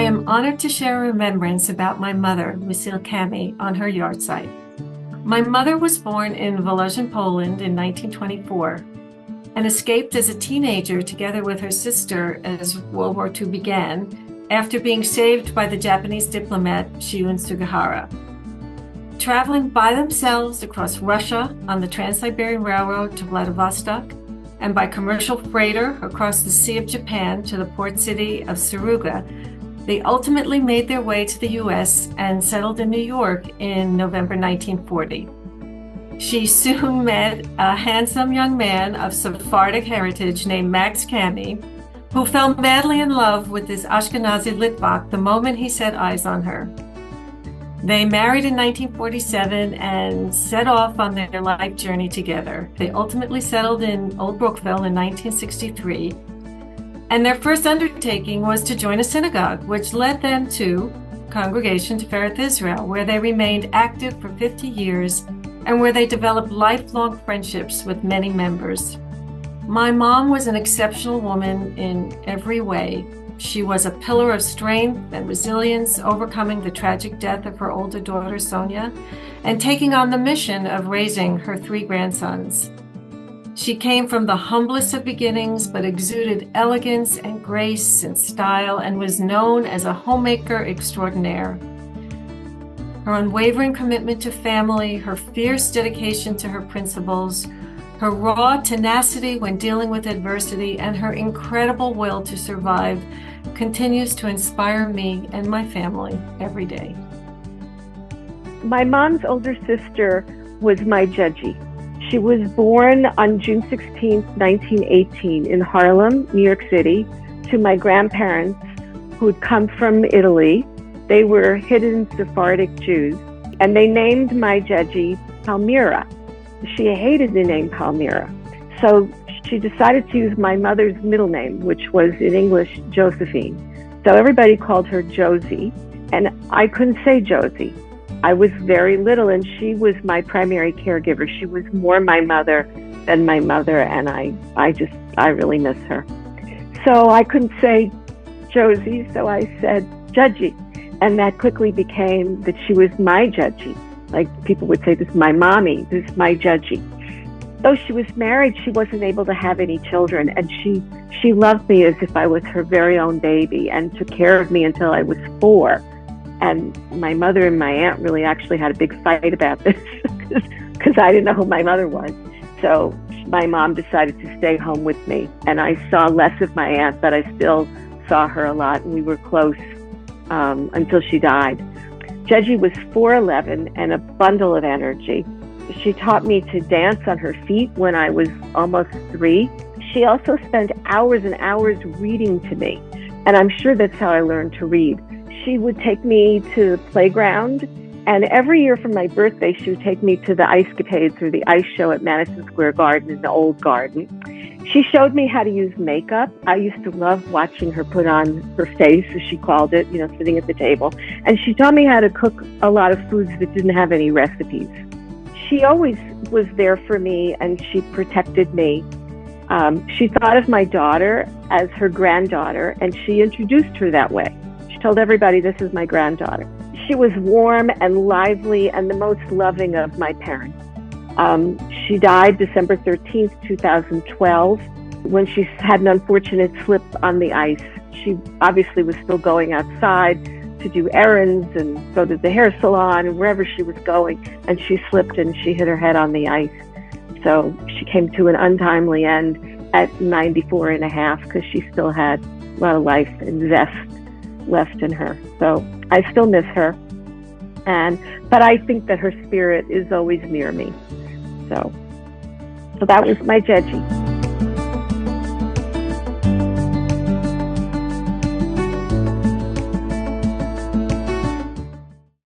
I am honored to share a remembrance about my mother, Lucille Camhi, on her yahrzeit. My mother was born in Wałęsa, Poland in 1924 and escaped as a teenager together with her sister as World War II began, after being saved by the Japanese diplomat Shiun Sugihara. Traveling by themselves across Russia on the Trans-Siberian Railroad to Vladivostok, and by commercial freighter across the Sea of Japan to the port city of Suruga, they ultimately made their way to the U.S. and settled in New York in November 1940. She soon met a handsome young man of Sephardic heritage named Max Camhi, who fell madly in love with this Ashkenazi Litvak the moment he set eyes on her. They married in 1947 and set off on their life journey together. They ultimately settled in Old Brookville in 1963, and their first undertaking was to join a synagogue, which led them to Congregation Tifereth Israel, where they remained active for 50 years and where they developed lifelong friendships with many members. My mom was an exceptional woman in every way. She was a pillar of strength and resilience, overcoming the tragic death of her older daughter, Sonia, and taking on the mission of raising her 3 grandsons. She came from the humblest of beginnings, but exuded elegance and grace and style, and was known as a homemaker extraordinaire. Her unwavering commitment to family, her fierce dedication to her principles, her raw tenacity when dealing with adversity, and her incredible will to survive continues to inspire me and my family every day. My mom's older sister was my Jogee. She was born on June 16, 1918 in Harlem, New York City, to my grandparents who had come from Italy. They were hidden Sephardic Jews, and they named my Jogee Palmira. She hated the name Palmira, so she decided to use my mother's middle name, which was in English Josephine. So everybody called her Jogee, and I couldn't say Josie. I was very little, and she was my primary caregiver. She was more my mother than my mother, and I really miss her. So I couldn't say Josie, so I said Jogee. And that quickly became that she was my Jogee. Like people would say, this is my mommy, this is my Jogee. Though she was married, she wasn't able to have any children. And she loved me as if I was her very own baby and took care of me until I was 4. And my mother and my aunt really actually had a big fight about this because I didn't know who my mother was. So my mom decided to stay home with me. And I saw less of my aunt, but I still saw her a lot. And we were close until she died. Jogee was 4'11" and a bundle of energy. She taught me to dance on her feet when I was almost 3. She also spent hours and hours reading to me, and I'm sure that's how I learned to read. She would take me to the playground, and every year for my birthday, she would take me to the Ice Capades or the ice show at Madison Square Garden in the old garden. She showed me how to use makeup. I used to love watching her put on her face, as she called it, sitting at the table. And she taught me how to cook a lot of foods that didn't have any recipes. She always was there for me, and she protected me. She thought of my daughter as her granddaughter, and she introduced her that way. She told everybody, this is my granddaughter. She was warm and lively and the most loving of my parents. She died December 13th, 2012, when she had an unfortunate slip on the ice. She obviously was still going outside to do errands and go to the hair salon and wherever she was going, and she slipped and she hit her head on the ice. So she came to an untimely end at 94 and a half because she still had a lot of life and zest left in her. So I still miss her, but I think that her spirit is always near me. So that was my Jogee.